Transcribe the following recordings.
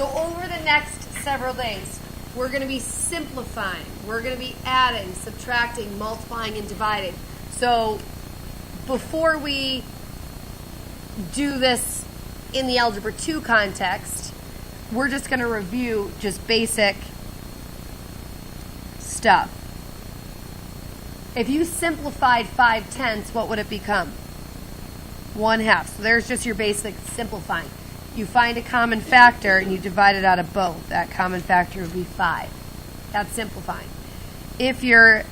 So over the next several days, we're going to be simplifying. We're going to be adding, subtracting, multiplying, and dividing. So before we do this in the Algebra 2 context, we're just going to review just basic stuff. If you simplified 5/10, what would it become? 1/2. So there's just your basic simplifying. You find a common factor and you divide it out of both. That common factor would be 5. That's simplifying. If you're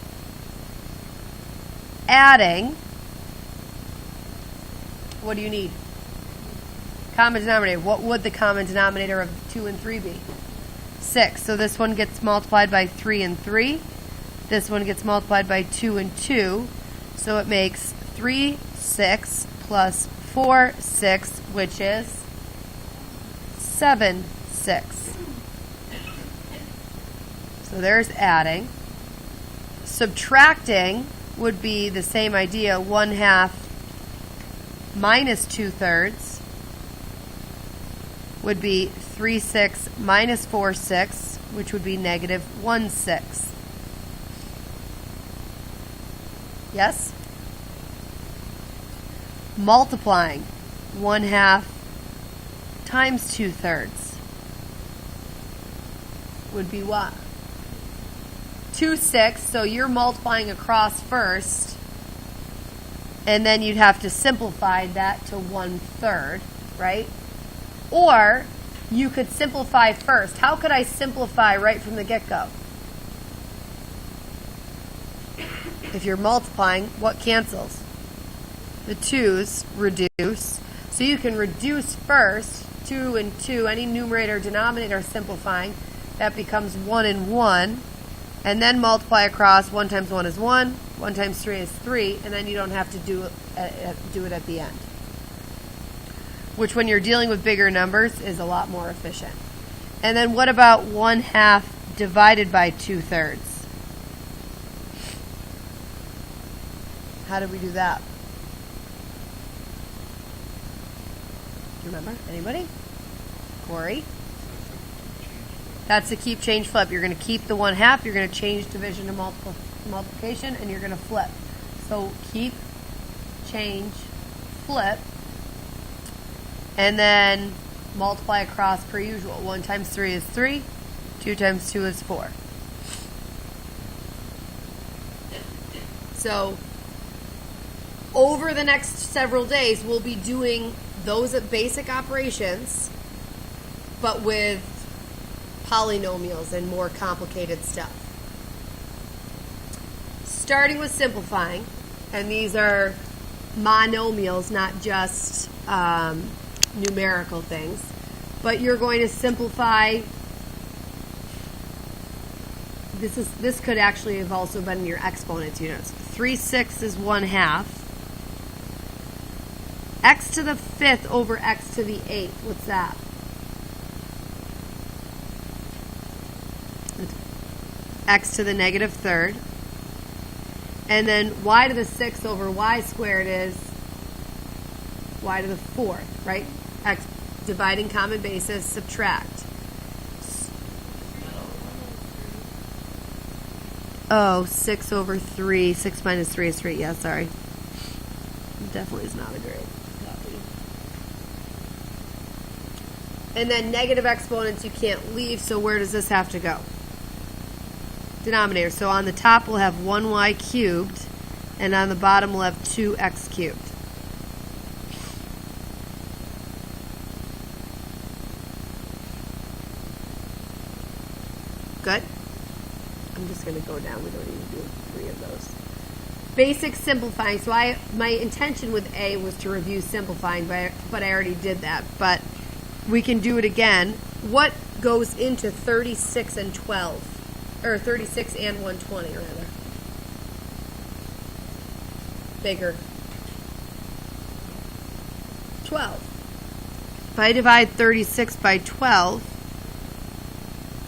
adding, what do you need? Common denominator. What would the common denominator of 2 and 3 be? 6. So this one gets multiplied by 3 and 3. This one gets multiplied by 2 and 2. So it makes 3, 6 plus 4, 6, which is 7, 6. So there's adding. Subtracting would be the same idea, 1/2 minus 2/3 would be 3, 6 minus 4, 6, which would be negative 1, 6. Yes? Multiplying, 1/2 times 2/3 would be what? 2, 6, so you're multiplying across first, and then you'd have to simplify that to 1/3, right? Or you could simplify first. How could I simplify right from the get-go? If you're multiplying, what cancels? The 2's reduce. So you can reduce first, 2 and 2, any numerator, denominator simplifying. That becomes 1 and 1. And then multiply across. 1 times 1 is 1. 1 times 3 is 3. And then you don't have to do it at the end. Which, when you're dealing with bigger numbers, is a lot more efficient. And then what about 1/2 divided by 2/3? How did we do that? Remember? Anybody? Corey? That's the keep, change, flip. You're going to keep the 1/2. You're going to change division to multiplication, and you're going to flip. So keep, change, flip, and then multiply across per usual. 1 times 3 is 3. 2 times 2 is 4. So over the next several days, we'll be doing those basic operations, but with polynomials and more complicated stuff. Starting with simplifying, and these are monomials, not just numerical things, but you're going to simplify. This could actually have also been your exponents units. 3, 6 is 1/2. X to the 5th over x to the 8th. What's that? It's x to the negative 3rd. And then y to the 6th over y squared is y to the 4th, right? X, dividing common basis, subtract. Oh, 6 over 3. 6 minus 3 is 3. Yeah, sorry. Definitely is not a great copy. And then negative exponents you can't leave, so where does this have to go? Denominator. So on the top we'll have 1y cubed, and on the bottom we'll have 2x cubed. Good? I'm just going to go down. We don't need to do 3 of those. Basic simplifying. So my intention with A was to review simplifying, but I already did that. But we can do it again. What goes into 36 and 12? Or 36 and 120, rather? Bigger. 12. If I divide 36 by 12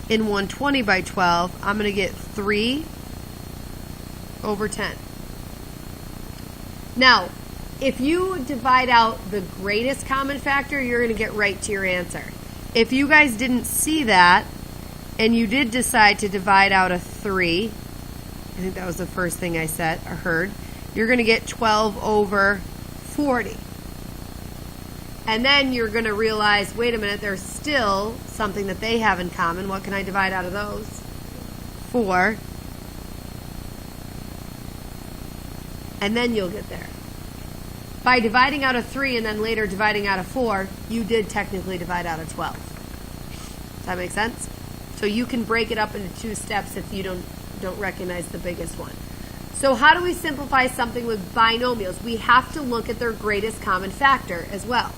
in 120 by 12, I'm going to get 3 over 10. Now, if you divide out the greatest common factor, you're going to get right to your answer. if you guys didn't see that, and you did decide to divide out a 3, I think that was the first thing I said or heard, you're going to get 12 over 40. And then you're going to realize, wait a minute, there's still something that they have in common. What can I divide out of those? 4. And then you'll get there. By dividing out a 3 and then later dividing out a 4, you did technically divide out a 12. Does that make sense? So you can break it up into 2 steps if you don't recognize the biggest one. So how do we simplify something with binomials? We have to look at their greatest common factor as well.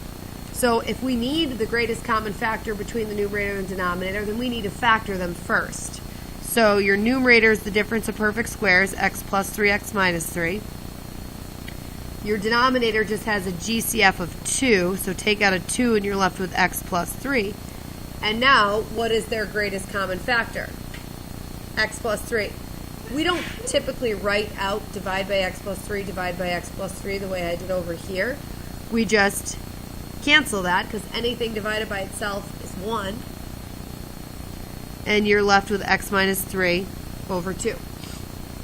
So if we need the greatest common factor between the numerator and denominator, then we need to factor them first. So your numerator is the difference of perfect squares, x plus 3, x minus 3. Your denominator just has a GCF of 2, so take out a 2 and you're left with x plus 3. And now, what is their greatest common factor? X plus 3. We don't typically write out divide by x plus 3, divide by x plus 3 the way I did over here. We just cancel that because anything divided by itself is 1. And you're left with x minus 3 over 2.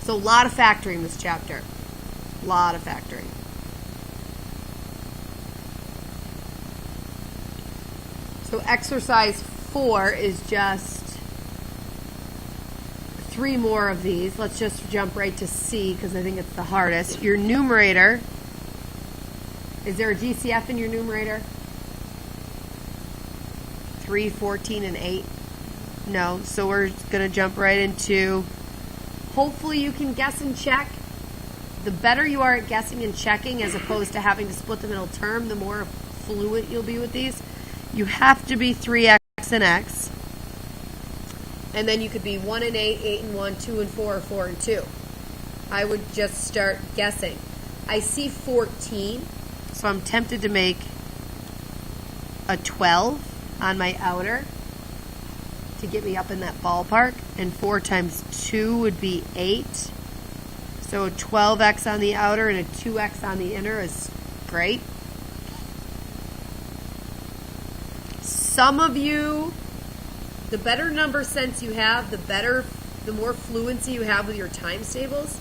So a lot of factoring this chapter. A lot of factoring. So exercise 4 is just 3 more of these. Let's just jump right to C because I think it's the hardest. Your numerator, is there a GCF in your numerator? 3, 14, and 8? No. So we're going to jump right into, hopefully you can guess and check. The better you are at guessing and checking as opposed to having to split the middle term, the more fluent you'll be with these. You have to be 3x and x. And then you could be 1 and 8, 8 and 1, 2 and 4, or 4 and 2. I would just start guessing. I see 14, so I'm tempted to make a 12 on my outer to get me up in that ballpark. And 4 times 2 would be 8. So a 12x on the outer and a 2x on the inner is great. Some of you, the better number sense you have, the more fluency you have with your times tables,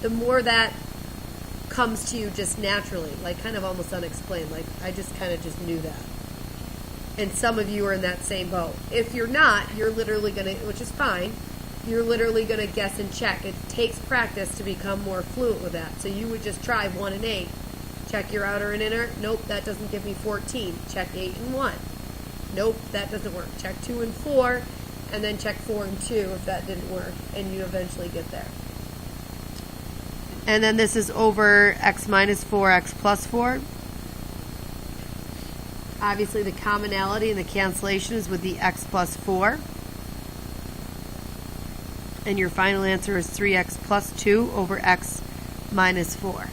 the more that comes to you just naturally, like kind of almost unexplained. Like I just kind of just knew that. And some of you are in that same boat. If you're not, you're literally going to, which is fine, you're literally going to guess and check. It takes practice to become more fluent with that. So you would just try 1 and 8. Check your outer and inner. Nope, that doesn't give me 14. Check 8 and 1. Nope, that doesn't work. Check 2 and 4, and then check 4 and 2 if that didn't work, and you eventually get there. And then this is over x minus 4, x plus 4. Obviously the commonality and the cancellation is with the x plus 4. And your final answer is 3x plus 2 over x minus 4.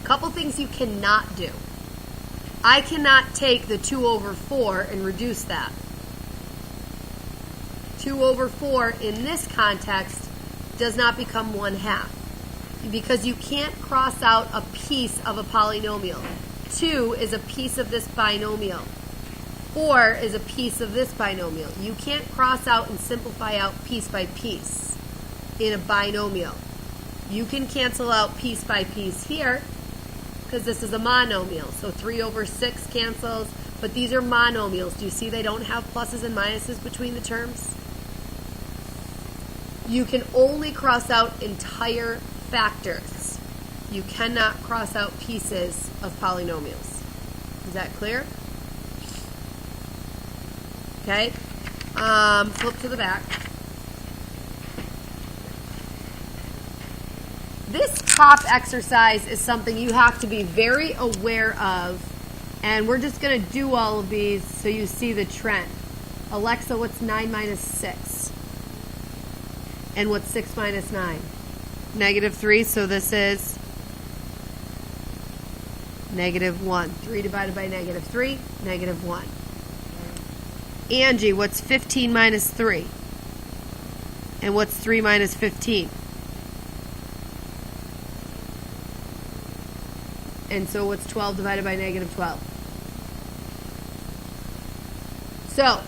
Couple things you cannot do. I cannot take the 2 over 4 and reduce that. 2 over 4 in this context does not become 1/2 because you can't cross out a piece of a polynomial. 2 is a piece of this binomial. 4 is a piece of this binomial. You can't cross out and simplify out piece by piece in a binomial. You can cancel out piece by piece here, because this is a monomial. So 3 over 6 cancels, but these are monomials. Do you see they don't have pluses and minuses between the terms? You can only cross out entire factors. You cannot cross out pieces of polynomials. Is that clear? Okay. Flip to the back. This top exercise is something you have to be very aware of, and we're just going to do all of these so you see the trend. Alexa, what's 9 minus 6? And what's 6 minus 9? -3, so this is -1. 3 divided by -3, -1. Angie, what's 15 minus 3? And what's 3 minus 15? And so what's 12 divided by negative 12? So,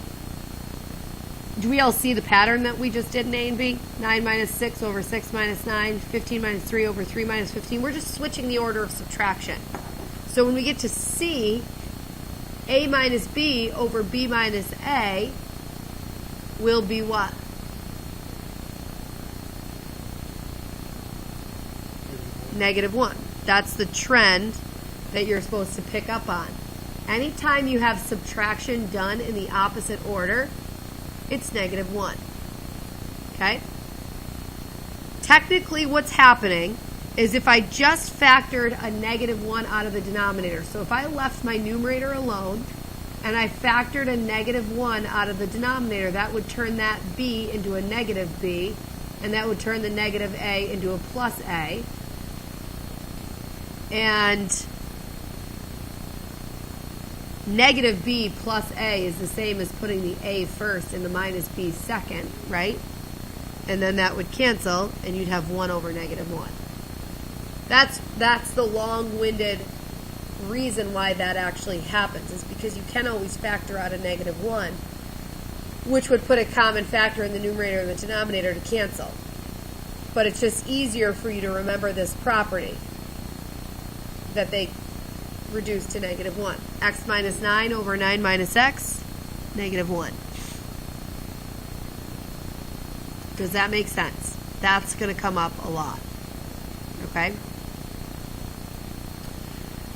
do we all see the pattern that we just did in A and B? 9 minus 6 over 6 minus 9, 15 minus 3 over 3 minus 15. We're just switching the order of subtraction. So when we get to C, A minus B over B minus A will be what? Negative 1. That's the trend that you're supposed to pick up on. Anytime you have subtraction done in the opposite order, it's negative 1. Okay? Technically, what's happening is if I just factored a negative 1 out of the denominator, so if I left my numerator alone and I factored a negative 1 out of the denominator, that would turn that B into a negative B, and that would turn the negative A into a plus A. And negative B plus A is the same as putting the A first and the minus B second, right? And then that would cancel, and you'd have 1 over negative 1. That's the long-winded reason why that actually happens, is because you can always factor out a negative 1, which would put a common factor in the numerator and the denominator to cancel. But it's just easier for you to remember this property, that they reduce to negative 1. X minus 9 over 9 minus x, negative 1. Does that make sense? That's going to come up a lot. Okay?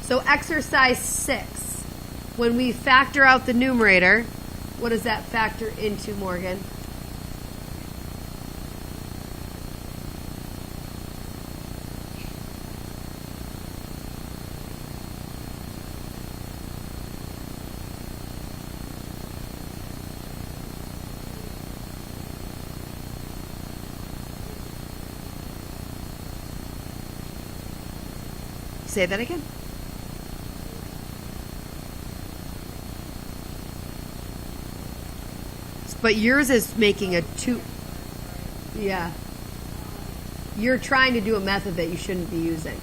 So exercise 6. When we factor out the numerator, what does that factor into, Morgan? Say that again. But yours is making a 2. Yeah. You're trying to do a method that you shouldn't be using.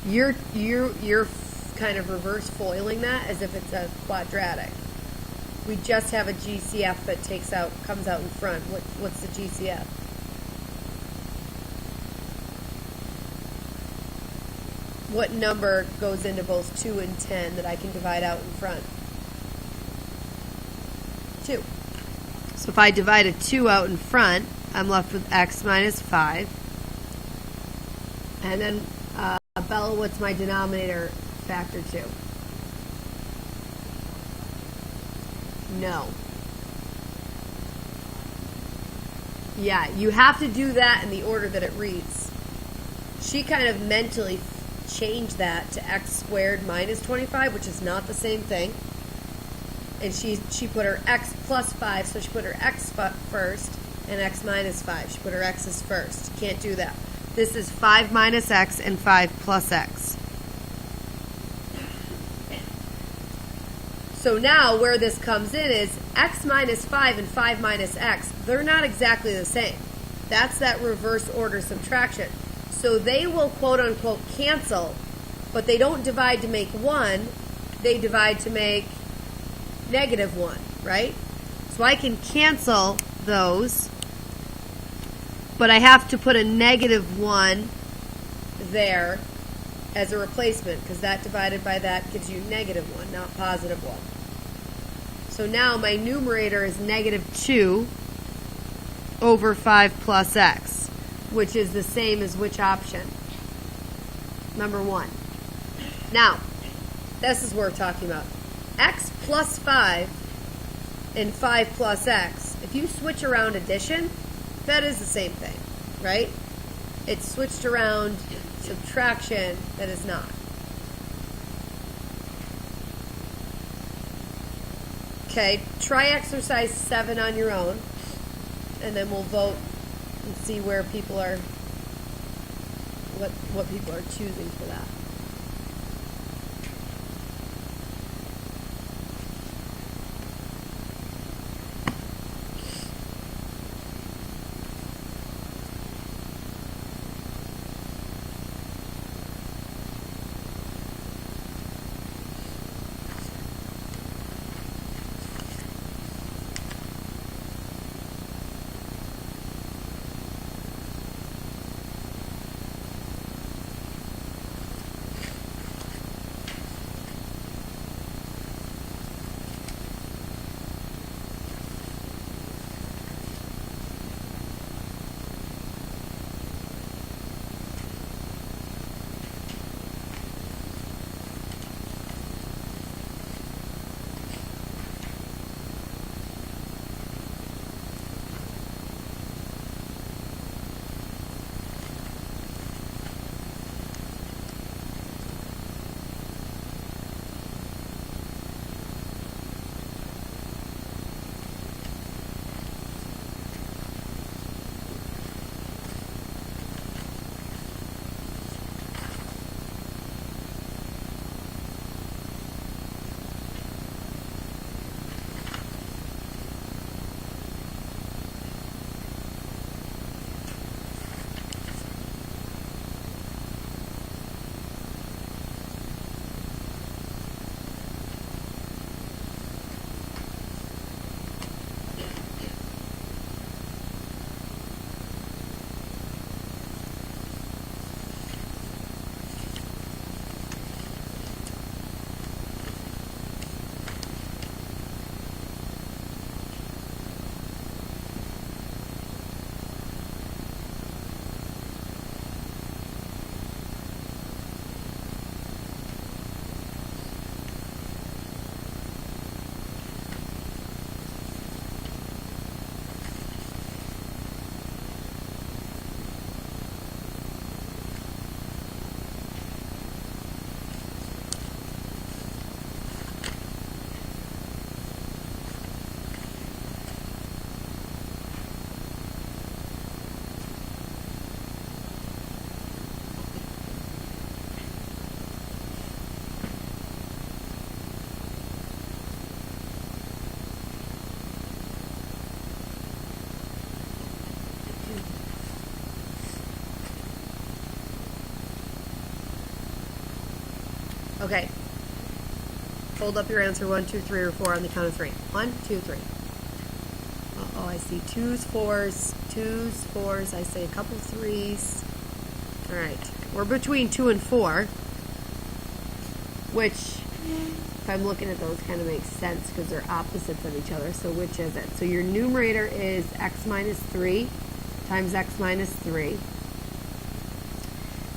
You're kind of reverse foiling that as if it's a quadratic. We just have a GCF that comes out in front. What's the GCF? What number goes into both 2 and 10 that I can divide out in front? 2. So if I divide a 2 out in front, I'm left with x minus 5. And then, Bella, what's my denominator factor to? No. Yeah, you have to do that in the order that it reads. She kind of mentally changed that to x squared minus 25, which is not the same thing. And she put her x plus 5, so she put her x first and x minus 5. She put her x's first. Can't do that. This is 5 minus x and 5 plus x. So now where this comes in is x minus 5 and 5 minus x. They're not exactly the same. That's that reverse order subtraction. So they will quote unquote cancel, but they don't divide to make 1. They divide to make negative 1, right? So I can cancel those, but I have to put a negative 1 there as a replacement, because that divided by that gives you negative 1, not positive 1. So now my numerator is negative 2 over 5 plus x, which is the same as which option? Number 1. Now, this is what we're talking about. X plus 5 and 5 plus x, if you switch around addition, that is the same thing, right? It's switched around subtraction that is not. Okay, try exercise 7 on your own, and then we'll vote and see where people are, what people are choosing for that. Okay. Hold up your answer 1, 2, 3, or 4 on the count of 3. 1, 2, 3. Uh-oh, I see 2s, 4s, 2s, 4s. I see a couple 3s. All right. We're between 2 and 4, which, if I'm looking at those, kind of makes sense because they're opposites of each other. So which is it? So your numerator is x minus 3 times x minus 3.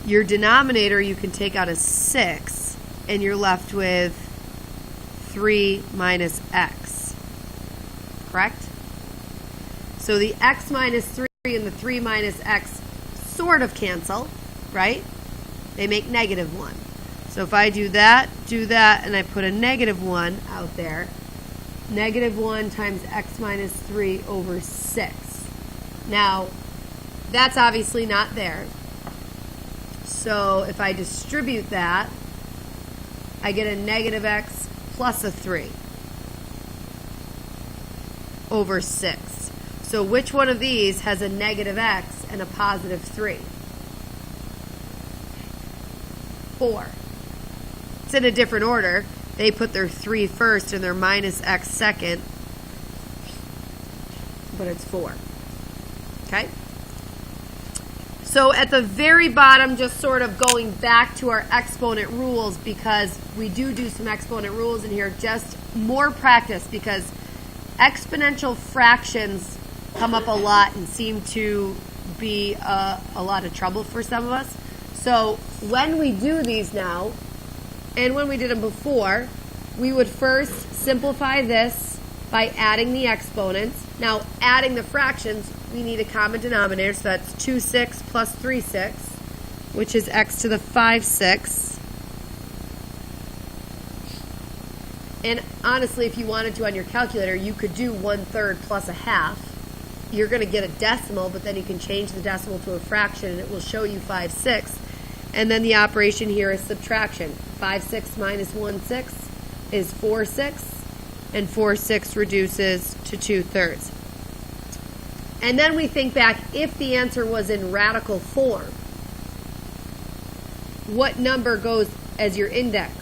Your denominator you can take out as 6, and you're left with 3 minus x. Correct? So the x minus 3 and the 3 minus x sort of cancel, right? They make negative 1. So if I do that, and I put a negative 1 out there, negative 1 times x minus 3 over 6. Now, that's obviously not there. So if I distribute that, I get a negative x plus a 3 over 6. So which one of these has a negative x and a positive 3? 4. It's in a different order. They put their 3 first and their minus x second, but it's 4. Okay? So at the very bottom, just sort of going back to our exponent rules, because we do some exponent rules in here, just more practice, because exponential fractions come up a lot and seem to be a lot of trouble for some of us. So when we do these now, and when we did them before, we would first simplify this by adding the exponents. Now, adding the fractions, we need a common denominator, so that's 2, 6 plus 3, 6, which is x to the 5, 6. And honestly, if you wanted to on your calculator, you could do 1/3 plus a half. You're going to get a decimal, but then you can change the decimal to a fraction, and it will show you 5, 6. And then the operation here is subtraction. 5, 6 minus 1, 6 is 4, 6. And 4, 6 reduces to 2/3. And then we think back, if the answer was in radical form, what number goes as your index?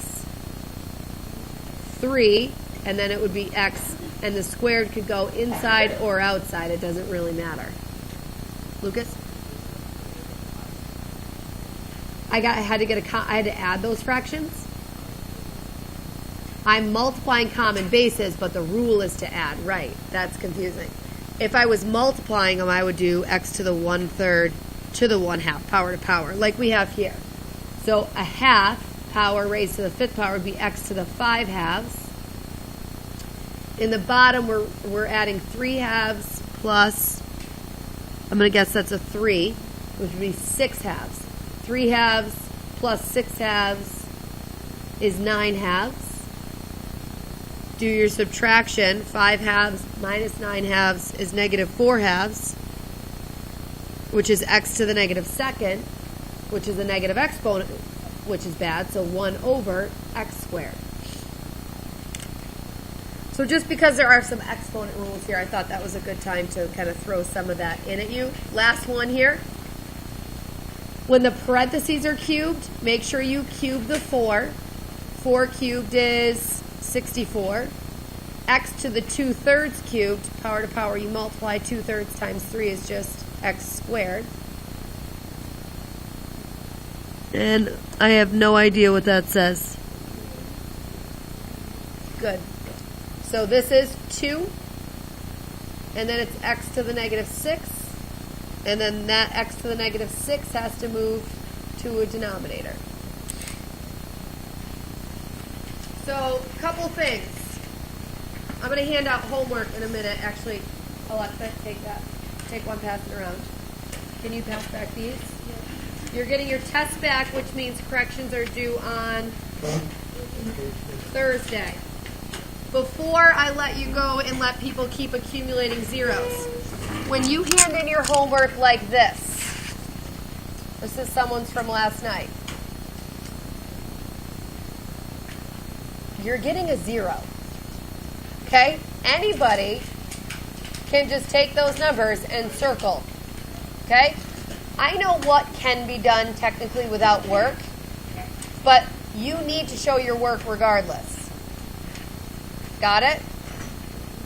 3, and then it would be x, and the squared could go inside or outside. It doesn't really matter. Lucas? I had to add those fractions. I'm multiplying common bases, but the rule is to add. Right, that's confusing. If I was multiplying them, I would do x to the 1/3 to the 1/2, power to power, like we have here. So a half power raised to the 5th power would be x to the 5 halves. In the bottom, we're adding 3 halves plus, I'm going to guess that's a 3, which would be 6 halves. 3 halves plus 6 halves is 9 halves. Do your subtraction. 5 halves minus 9 halves is negative 4 halves, which is x to the negative 2nd, which is a negative exponent, which is bad, so 1 over x squared. So just because there are some exponent rules here, I thought that was a good time to kind of throw some of that in at you. Last one here. When the parentheses are cubed, make sure you cube the 4. 4 cubed is 64. X to the 2/3 cubed, power to power, you multiply 2/3 times 3 is just x squared. And I have no idea what that says. Good. So this is 2, and then it's x to the negative 6, and then that x to the negative 6 has to move to a denominator. So, a couple things. I'm going to hand out homework in a minute. Actually, Alexa, take that. Take one, pass it around. Can you pass back these? Yeah. You're getting your test back, which means corrections are due on Thursday. Before I let you go and let people keep accumulating zeros, when you hand in your homework like this is someone's from last night, you're getting a 0. Okay? Anybody can just take those numbers and circle. Okay? I know what can be done technically without work, but You need to show your work regardless. Got it?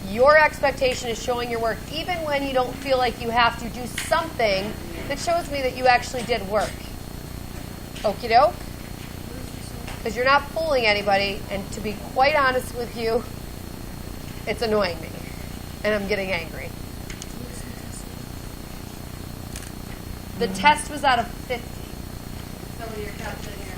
Your expectation is showing your work, even when you don't feel like you have to do something that shows me that you actually did work. Okie doke? Because you're not fooling anybody, and to be quite honest with you, it's annoying me, and I'm getting angry. The test was out of 50. Somebody, you're calculating